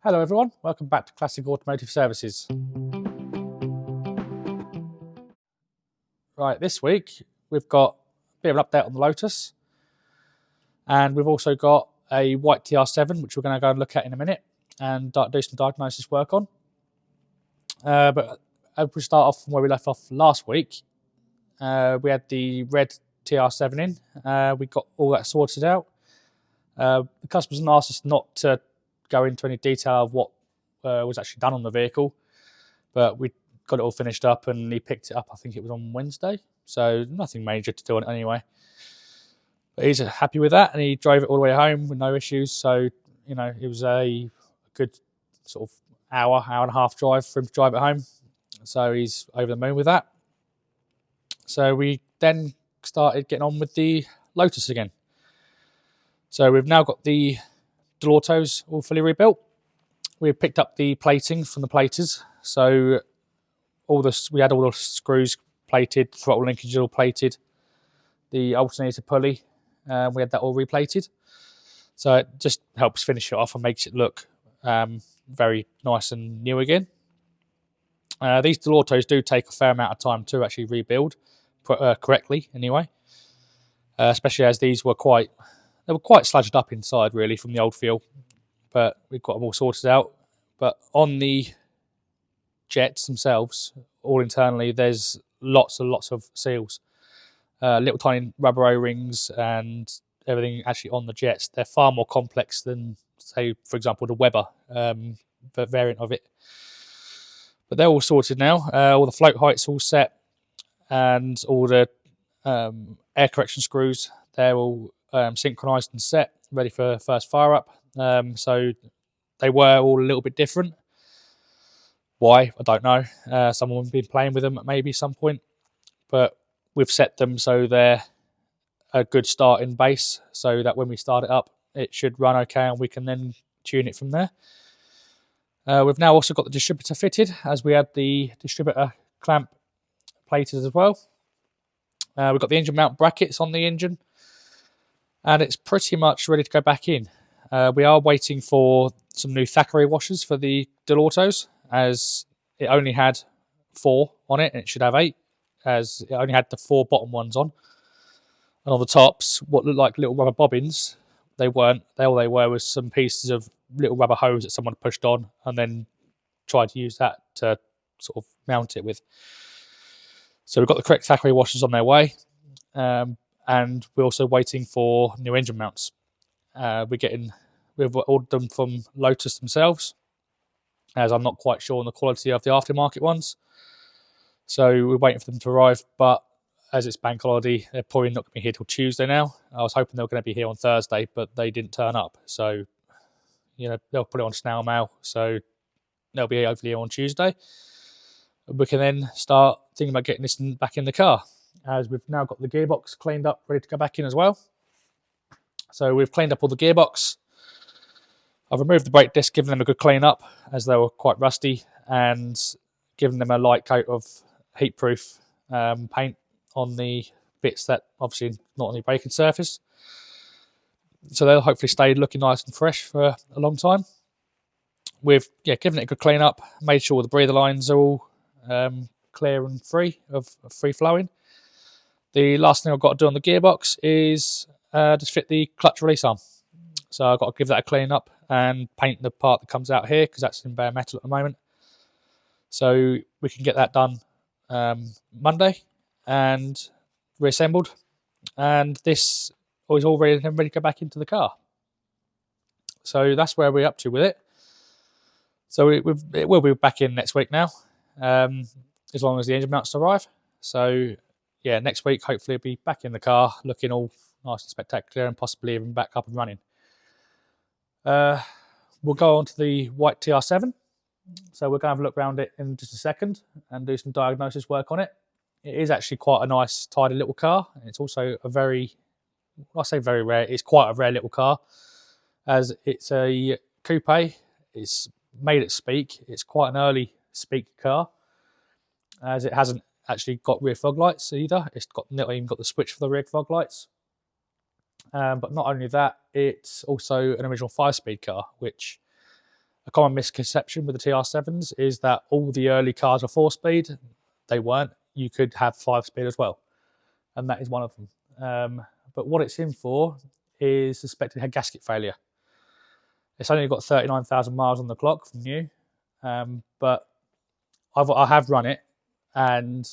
Hello everyone, welcome back to Classic Automotive Services. Right, this week we've got a bit of an update on the Lotus, and we've also got a white TR7 which we're going to go and look at in a minute and do some diagnosis work on. But as we start off from where we left off last week, we had the red TR7 in. We got all that sorted out. The customers asked us not to go into any detail of what was actually done on the vehicle, but we got it all finished up and he picked it up, I think it was on Wednesday, so nothing major to do on it anyway. But he's happy with that and he drove it all the way home with no issues, so you know, it was a good sort of hour and a half drive for him to drive it home, so he's over the moon with that. So we then started getting on with the Lotus again. So we've now got the dual autos all fully rebuilt. We picked up the plating from the platers, so we had all the screws plated, throttle linkage all plated, the alternator pulley, we had that all replated. So it just helps finish it off and makes it look very nice and new again. These dual autos do take a fair amount of time to actually rebuild correctly anyway, especially as these were quite sludged up inside really from the old feel, but we've got them all sorted out. But on the jets themselves, all internally, there's lots and lots of seals, little tiny rubber O-rings and everything actually on the jets. They're far more complex than, say, for example, the Weber variant of it. But they're all sorted now. All the float heights all set, and all the air correction screws, they're all synchronized and set, ready for first fire up. So they were all a little bit different. Why? I don't know. Someone's been playing with them at maybe some point, but we've set them so they're a good starting base, so that when we start it up, it should run okay, and we can then tune it from there. We've now also got the distributor fitted, as we had the distributor clamp plated as well. We've got the engine mount brackets on the engine, and it's pretty much ready to go back in. We are waiting for some new Thackeray washers for the dual autos, as it only had 4 on it and it should have 8, as it only had the 4 bottom ones on. And on the tops, what looked like little rubber bobbins, they weren't. All they were was some pieces of little rubber hose that someone pushed on and then tried to use that to sort of mount it with. So we've got the correct Thackeray washers on their way, and we're also waiting for new engine mounts. We've ordered them from Lotus themselves, as I'm not quite sure on the quality of the aftermarket ones. So we're waiting for them to arrive, but as it's bank holiday, they're probably not going to be here till Tuesday now. I was hoping they were going to be here on Thursday, but they didn't turn up. So, you know, they'll put it on snail mail, so they'll be hopefully here on Tuesday. We can then start thinking about getting this back in the car, as we've now got the gearbox cleaned up, ready to go back in as well. So we've cleaned up all the gearbox. I've removed the brake disc, given them a good clean up, as they were quite rusty, and given them a light coat of heat-proof paint on the bits that obviously not on the braking surface. So they'll hopefully stay looking nice and fresh for a long time. We've given it a good clean up, made sure the breather lines are all clear and free flowing. The last thing I've got to do on the gearbox is just fit the clutch release arm. So I've got to give that a clean up and paint the part that comes out here, because that's in bare metal at the moment. So we can get that done Monday and reassembled, and this is all ready to go back into the car. So that's where we're up to with it. So it will be back in next week now, as long as the engine mounts arrive. So yeah, next week hopefully it'll be back in the car, looking all nice and spectacular, and possibly even back up and running. We'll go on to the white TR7. So we're going to have a look around it in just a second and do some diagnosis work on it. It is actually quite a nice, tidy little car. It's also a very, I say very rare, it's quite a rare little car, as it's a coupe. It's made at Speak. It's quite an early Speak car, as it hasn't actually got rear fog lights either. It's not even got the switch for the rear fog lights. But not only that, it's also an original 5-speed car, which A common misconception with the TR7s is that all the early cars are 4-speed. They weren't. You could have 5-speed as well, and that is one of them. But what it's in for is suspected head gasket failure. It's only got 39,000 miles on the clock from new, but I have run it, and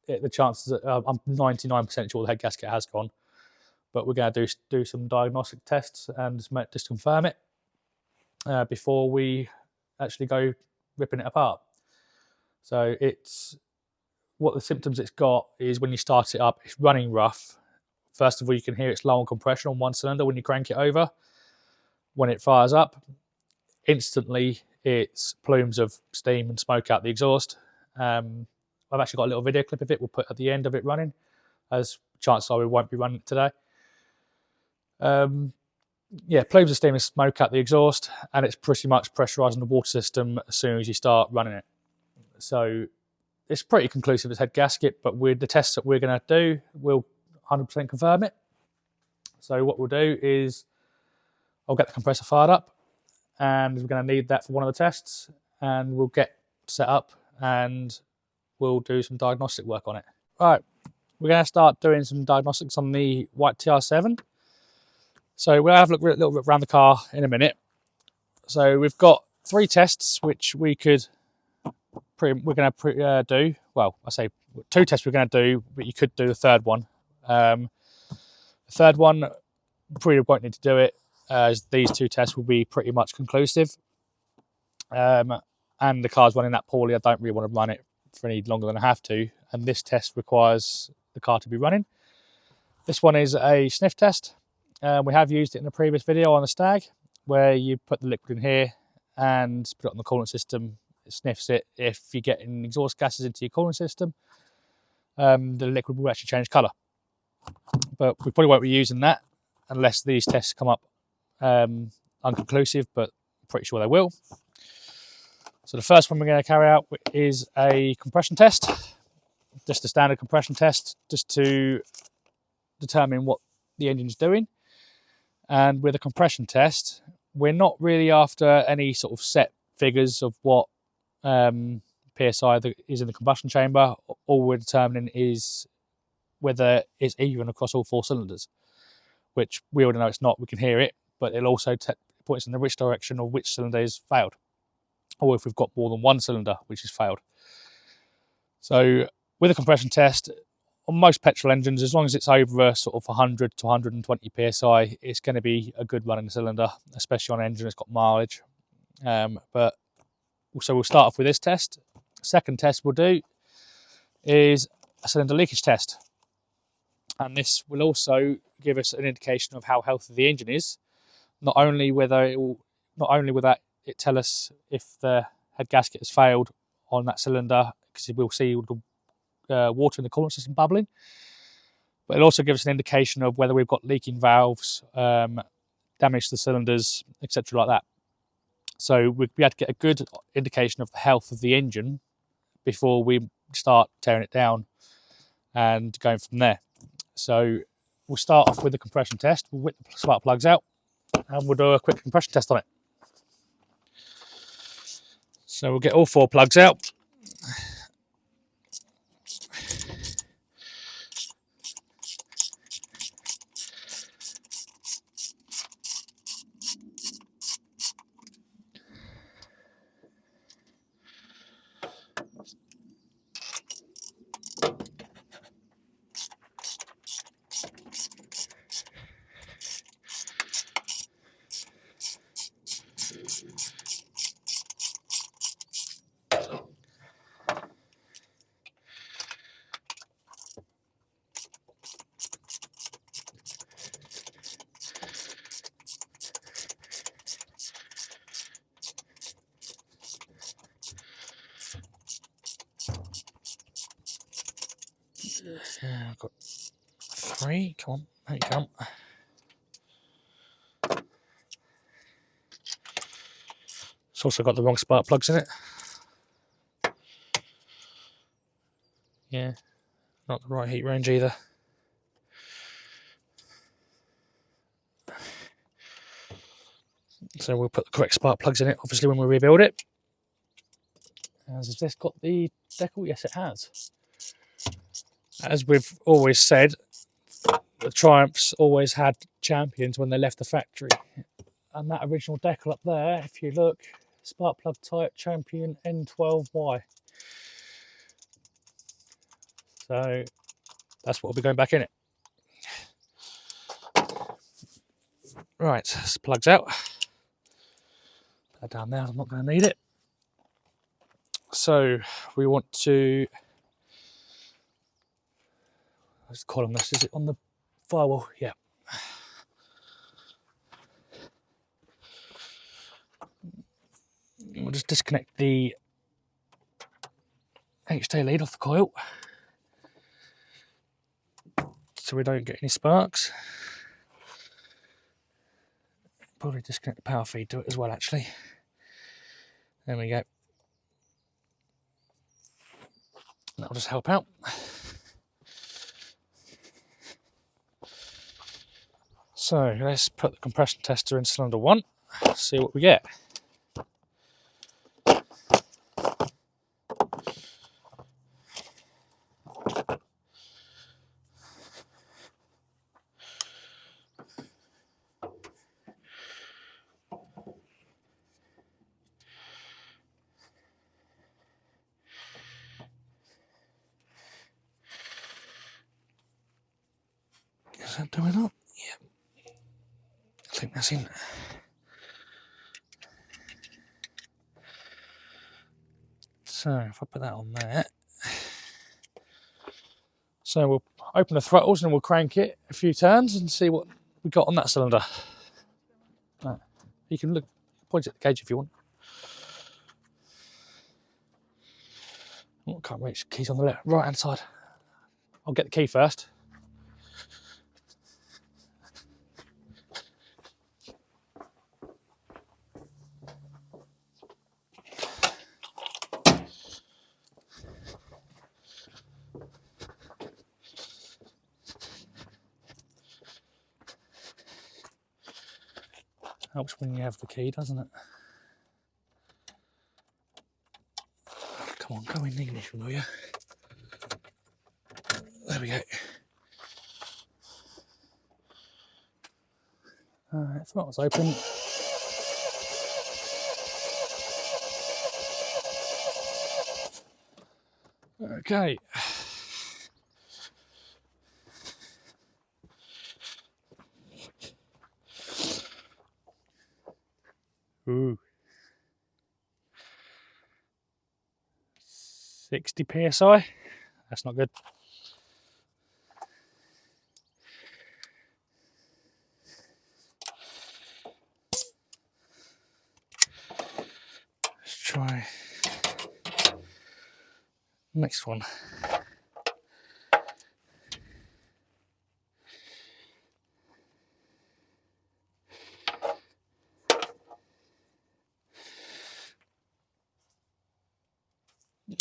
the chances I'm 99% sure the head gasket has gone. But we're going to do some diagnostic tests and just confirm it before we actually go ripping it apart. So what the symptoms it's got is when you start it up, it's running rough. First of all, you can hear it's low on compression on one cylinder when you crank it over. When it fires up, instantly it's plumes of steam and smoke out the exhaust. I've actually got a little video clip of it we'll put at the end of it running, as chances are we won't be running it today. Plumes of steam and smoke out the exhaust, and it's pretty much pressurising the water system as soon as you start running it. So it's pretty conclusive as head gasket, but with the tests that we're going to do, we'll 100% confirm it. So what we'll do is I'll get the compressor fired up, and we're going to need that for one of the tests, and we'll get set up and we'll do some diagnostic work on it. Right, we're going to start doing some diagnostics on the white TR7. So we'll have a little bit around the car in a minute. So we've got 3 tests which we're going to do. Well, I say 2 tests we're going to do, but you could do the third one. The third one, probably won't need to do it, as these 2 tests will be pretty much conclusive. And the car's running that poorly. I don't really want to run it for any longer than I have to. And this test requires the car to be running. This one is a sniff test. We have used it in a previous video on the Stag, where you put the liquid in here and put it on the coolant system. It sniffs it. If you're getting exhaust gases into your coolant system, the liquid will actually change colour. But we probably won't be using that unless these tests come up unconclusive, but I'm pretty sure they will. So the first one we're going to carry out is a compression test, just a standard compression test, just to determine what the engine's doing. And with a compression test, we're not really after any sort of set figures of what PSI is in the combustion chamber. All we're determining is whether it's even across all 4 cylinders, which we already know it's not. We can hear it, but it'll also point us in the which direction of which cylinder is failed, or if we've got more than one cylinder which is failed. So with a compression test, on most petrol engines, as long as it's over sort of 100 to 120 PSI, it's going to be a good running cylinder, especially on an engine that's got mileage. So we'll start off with this test. Second test we'll do is a cylinder leakage test. And this will also give us an indication of how healthy the engine is. Not only will that tell us if the head gasket has failed on that cylinder, because we'll see the water in the coolant system bubbling, but it'll also give us an indication of whether we've got leaking valves, damage to the cylinders, etc. like that. So we had to get a good indication of the health of the engine before we start tearing it down and going from there. So we'll start off with the compression test. We'll whip the spark plugs out and we'll do a quick compression test on it. So we'll get all 4 plugs out. I've got 3. Come on, there you come. It's also got the wrong spark plugs in it. Yeah, not the right heat range either. So we'll put the correct spark plugs in it, obviously, when we rebuild it. Has this got the decal? Yes, it has. As we've always said, the Triumphs always had champions when they left the factory. And that original decal up there, if you look, spark plug type champion N12Y. So that's what will be going back in it. Right, this plugs out. Put that down there, I'm not going to need it. So we want to, let's call them this, is it on the firewall? Yeah. We'll just disconnect the HT lead off the coil so we don't get any sparks. Probably disconnect the power feed to it as well, actually. There we go. That'll just help out. So let's put the compression tester in cylinder 1, see what we get. Is that doing up? Yeah. I think that's in. So if I put that on there. So we'll open the throttles and we'll crank it a few turns and see what we got on that cylinder. Right. You can look, point at the gauge if you want. Oh, can't reach the keys on the left, right hand side. I'll get the key first. Helps when you have the key, doesn't it? Come on, go in the ignition, will you? There we go. Alright, throttle's open. Okay. Ooh. 60 psi. That's not good. Let's try next one.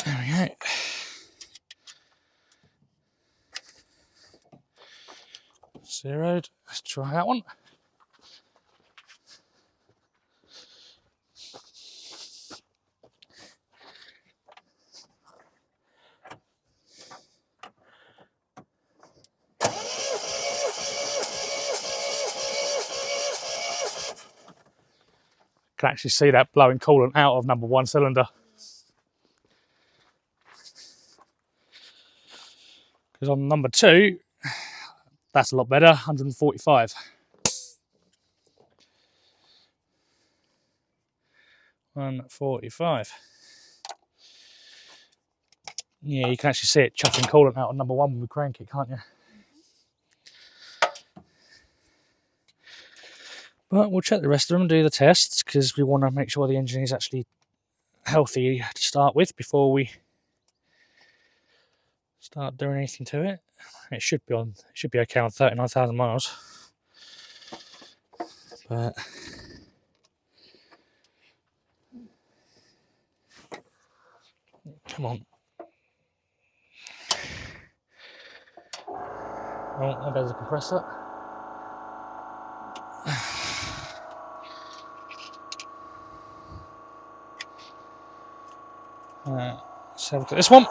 There we go. Zeroed. Let's try that one. Can actually see that blowing coolant out of number 1 cylinder. Because on number 2, that's a lot better, 145. 145. Yeah, you can actually see it chucking coolant out on number 1 when we crank it, can't you? But we'll check the rest of them and do the tests because we want to make sure the engine is actually healthy to start with before we start doing anything to it. It should be on. It should be okay on 39,000 miles. But come on. Oh, there goes the compressor. Let's have a look at this one.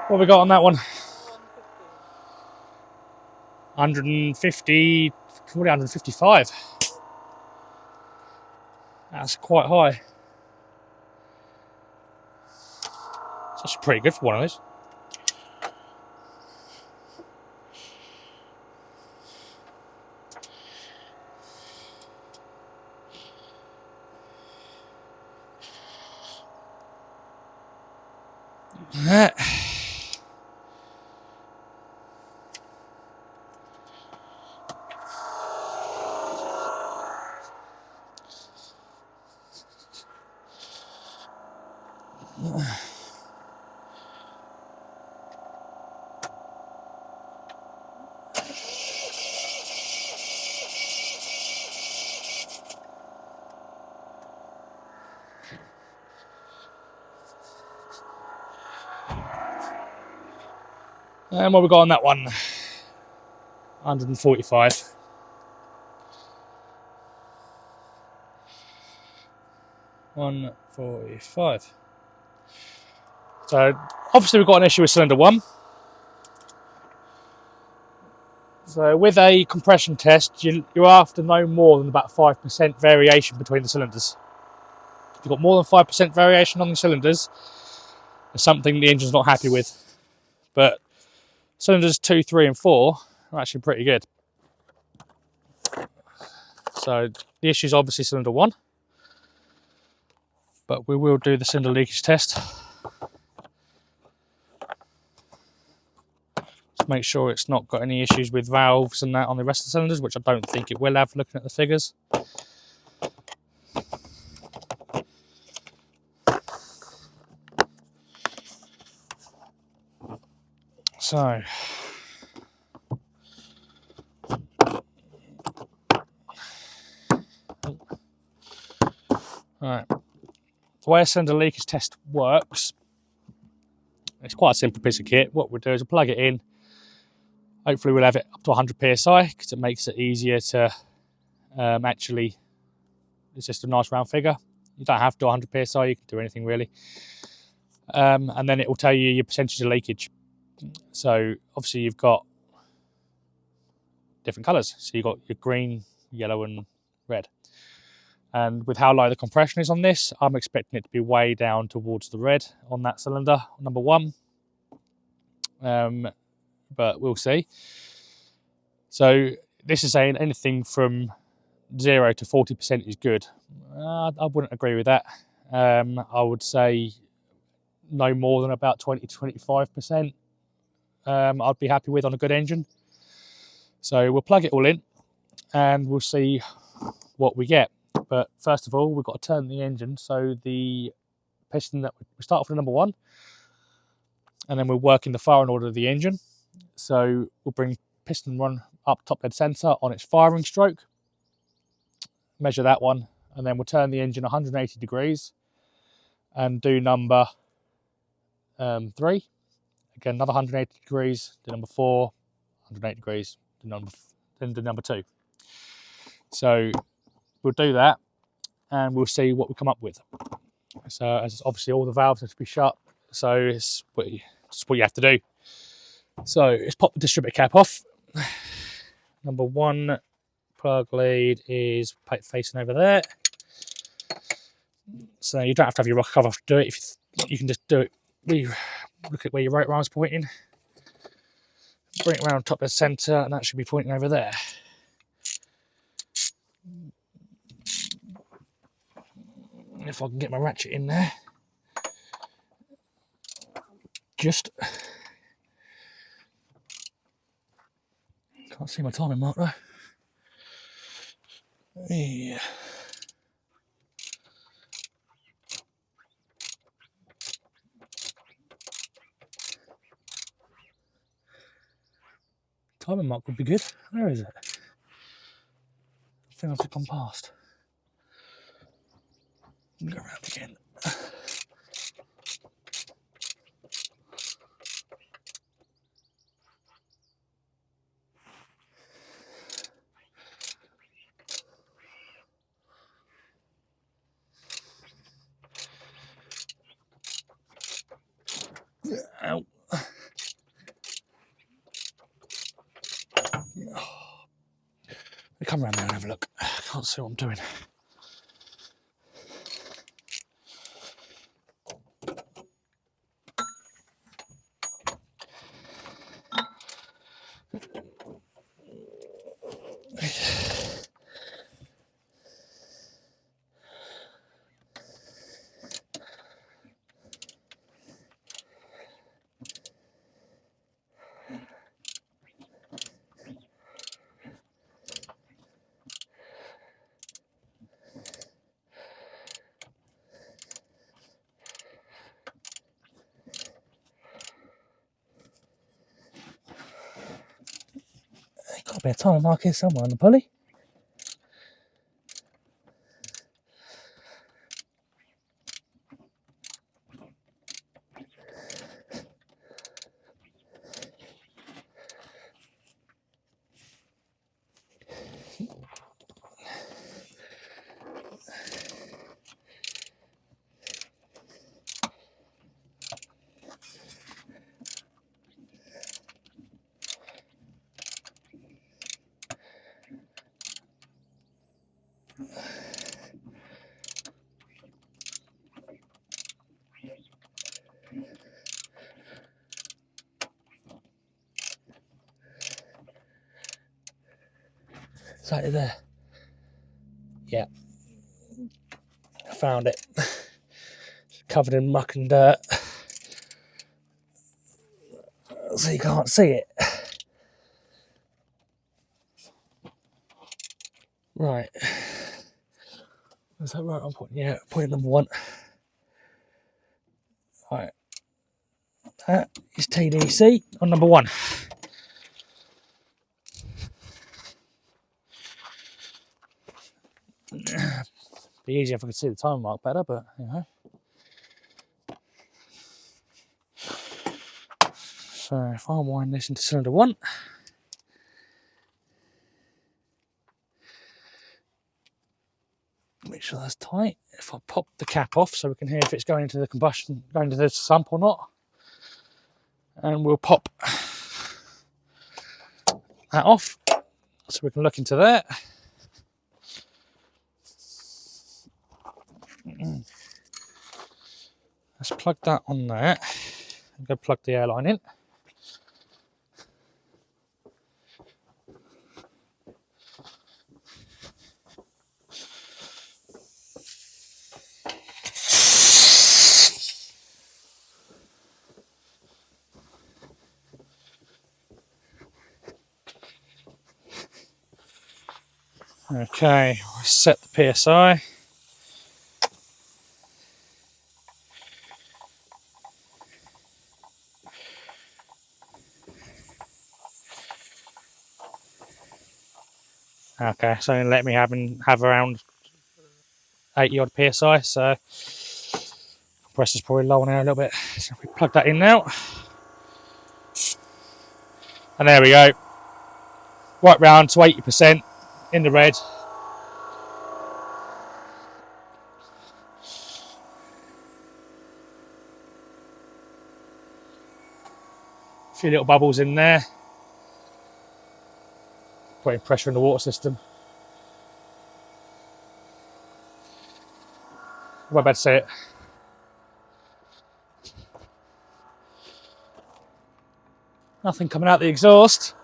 What have we got on that one? 150, probably 155. That's quite high. It's actually pretty good for one of those. And what have we got on that one? 145. $145. So obviously we've got an issue with cylinder 1. So with a compression test, you're after no more than about 5% variation between the cylinders. If you've got more than 5% variation on the cylinders, there's something the engine's not happy with. But cylinders 2, 3 and 4 are actually pretty good. So the issue is obviously cylinder 1. But we will do the cylinder leakage test. To make sure it's not got any issues with valves and that on the rest of the cylinders, which I don't think it will have looking at the figures. So, right. The way a cylinder leakage test works, it's quite a simple piece of kit. What we'll do is we'll plug it in. Hopefully we'll have it up to 100 psi because it makes it easier to actually, it's just a nice round figure. You don't have to 100 psi, you can do anything really. And then it will tell you your percentage of leakage. So obviously you've got different colours. So you've got your green, yellow and red. And with how low the compression is on this, I'm expecting it to be way down towards the red on that cylinder, number 1. But we'll see. So this is saying anything from 0 to 40% is good. I wouldn't agree with that. I would say no more than about 20 to 25%. I'd be happy with on a good engine. So we'll plug it all in and we'll see what we get. But first of all, we've got to turn the engine. So the piston that we start off with number 1, and then we'll work in the firing order of the engine. So we'll bring piston 1 up top dead center on its firing stroke, measure that one, and then we'll turn the engine 180 degrees and do number 3. Again, another 180 degrees, do number 4, 180 degrees, then do number 2. So we'll do that and we'll see what we come up with. So as obviously all the valves have to be shut, so it's what you have to do. So let's pop the distributor cap off. Number 1 plug lead is facing over there. So you don't have to have your rocker cover to do it. You can just do it. Look at where your right arm's pointing. Bring it around top of the centre, and that should be pointing over there. If I can get my ratchet in there. Just can't see my timing mark though. Yeah. Timing mark would be good. Where is it? think I've just gone past. Go around again. Ow. Come around there and have a look. I can't see what I'm doing. Got a bit of time mark here somewhere on the pulley. Is that it there? Yeah. I found it. It's covered in muck and dirt. So you can't see it. Right. Is that right? I'm putting, yeah, point number 1. Right. That is TDC on number 1. Be easier if I could see the time mark better, but you know. So if I wind this into cylinder 1, make sure that's tight. If I pop the cap off so we can hear if it's going into the combustion, going to the sump or not, and we'll pop that off so we can look into that. Let's plug that on there and go plug the airline in. Okay, we'll set the PSI. Okay, so let me have around 80 odd PSI, so pressure's probably low on there a little bit. So we plug that in now. And there we go. Right round to 80% in the red. A few little bubbles in there. Putting pressure in the water system. What about to say it? Nothing coming out the exhaust.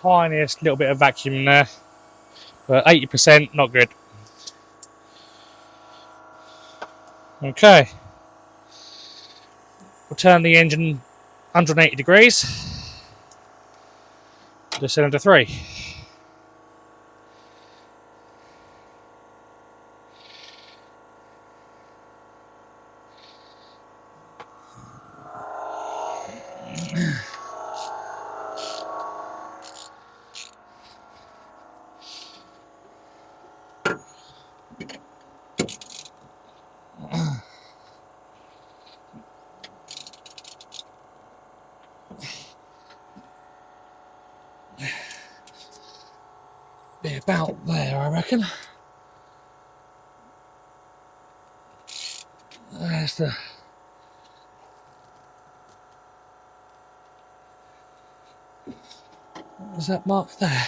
Tiniest little bit of vacuum in there, but 80% not good. Okay, we'll turn the engine 180 degrees to cylinder 3. Be about there, I reckon. There's the... Is that mark there?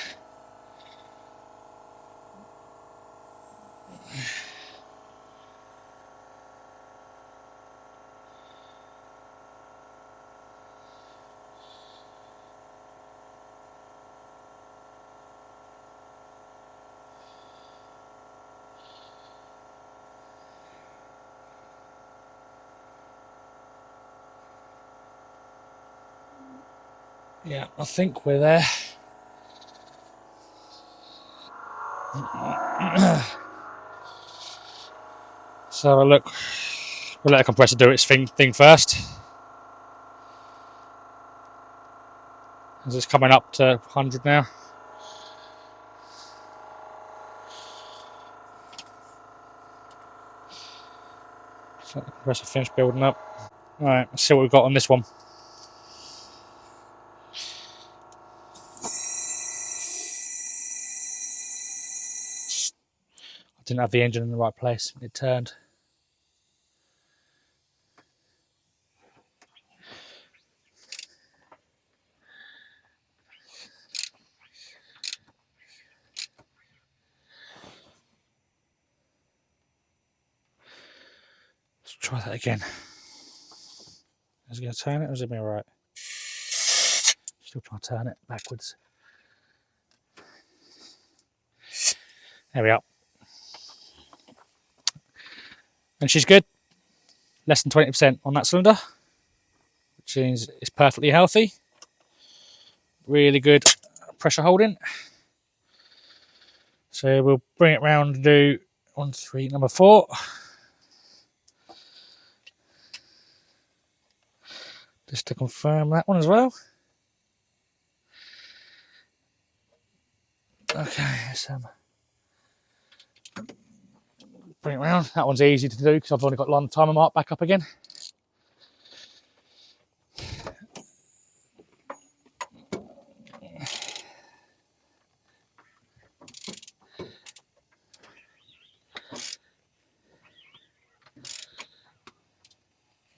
Yeah, I think we're there. So look, we'll let the compressor do its thing first. As it's coming up to 100 now. So the compressor finished building up. Alright, let's see what we've got on this one. I didn't have the engine in the right place when it turned. Let's try that again. Is it going to turn it or is it going to be right? Still trying to turn it backwards. There we are. And she's good. Less than 20% on that cylinder, which means it's perfectly healthy. Really good pressure holding. So we'll bring it round and do number 4. Just to confirm that one as well. Okay, let's bring it round. That one's easy to do because I've only got one timer mark back up again.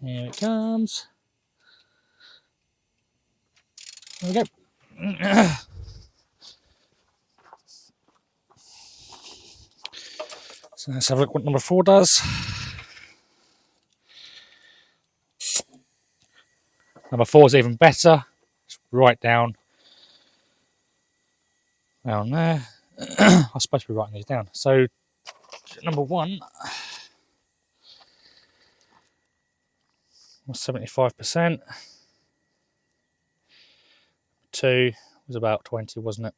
Here it comes. There we go. So let's have a look what number 4 does. Number 4 is even better. It's right down there. I'm supposed to be writing these down. So number 1 was 75%. 2 was about 20, wasn't it?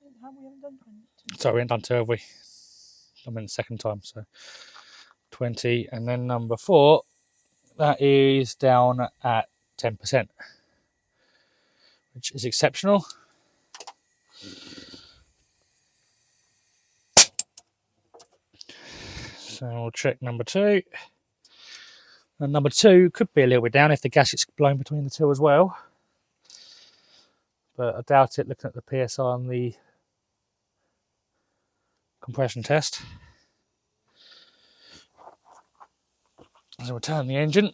We haven't done 20. Sorry, we haven't done 2, have we? I'm in the second time, so 20. And then number 4, that is down at 10%, which is exceptional. So we'll check number 2. And number 2 could be a little bit down if the gasket's blown between the two as well. But I doubt it looking at the PSI on the compression test. So we'll turn the engine.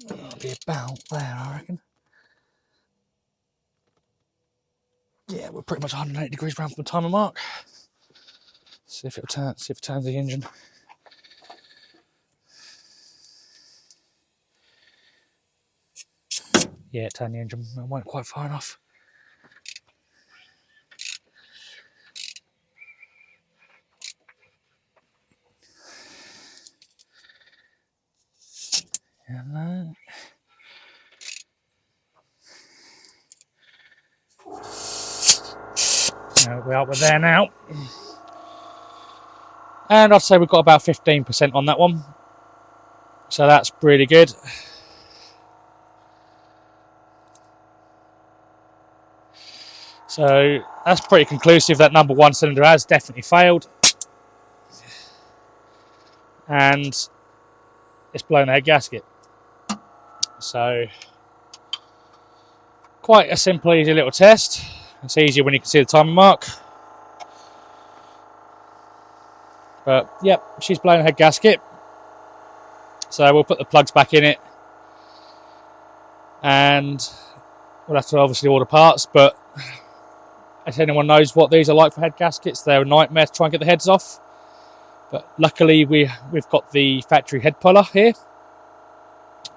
It'll be about there, I reckon. Yeah, we're pretty much 180 degrees round from the timer mark. See if it turns the engine. Yeah, it turned the engine. It weren't quite far enough. And then We're there now. And I'd say we've got about 15% on that one. So that's pretty good. So that's pretty conclusive that number one cylinder has definitely failed. And it's blown the head gasket. So quite a simple, easy little test. It's easier when you can see the timing mark. But yep, she's blown the head gasket. So we'll put the plugs back in it. And we'll have to obviously order parts, but if anyone knows what these are like for head gaskets, they're a nightmare to try and get the heads off. But luckily we've got the factory head puller here,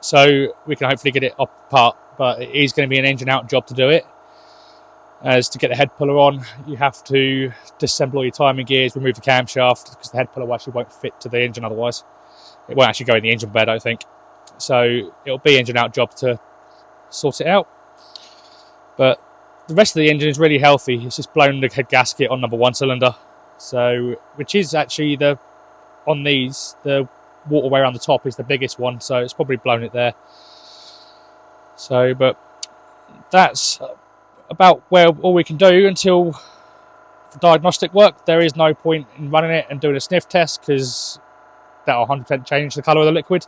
so we can hopefully get it apart. But it is going to be an engine out job to do it. As to get the head puller on, you have to disassemble all your timing gears, remove the camshaft, because the head puller actually won't fit to the engine otherwise. It won't actually go in the engine bed, I think. So it'll be engine out job to sort it out. But the rest of the engine is really healthy. It's just blown the head gasket on number one cylinder. So, which is actually the waterway around the top is the biggest one. So it's probably blown it there. So, but that's about all we can do until the diagnostic work. There is no point in running it and doing a sniff test because that'll 100% change the colour of the liquid.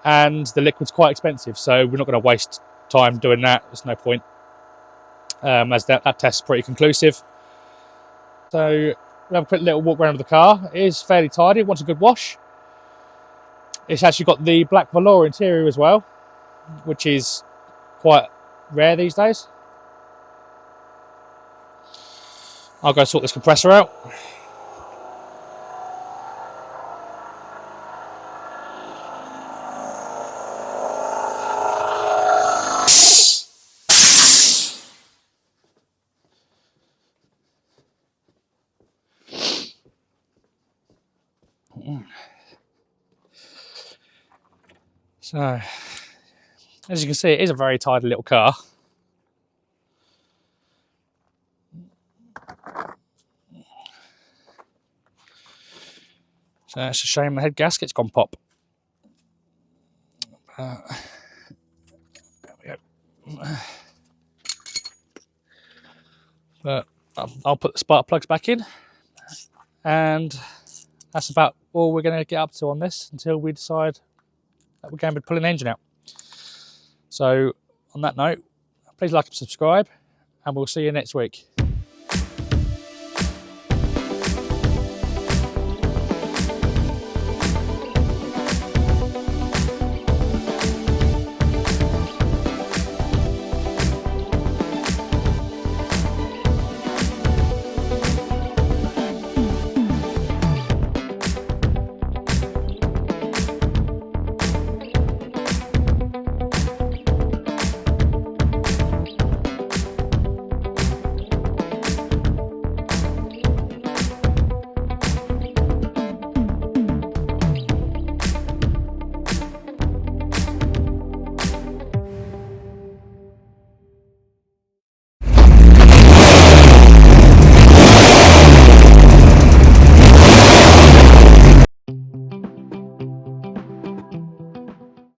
And the liquid's quite expensive. So we're not going to waste time doing that. There's no point. As that test's pretty conclusive. So we'll have a quick little walk around with the car. It is fairly tidy, it wants a good wash. It's actually got the black velour interior as well, which is quite rare these days. I'll go sort this compressor out. So, as you can see, it is a very tidy little car. So it's a shame the head gasket's gone pop. There we go. But I'll put the spark plugs back in, and that's about all we're going to get up to on this until we decide that we're going to be pulling the engine out. So on that note, please like and subscribe, and we'll see you next week.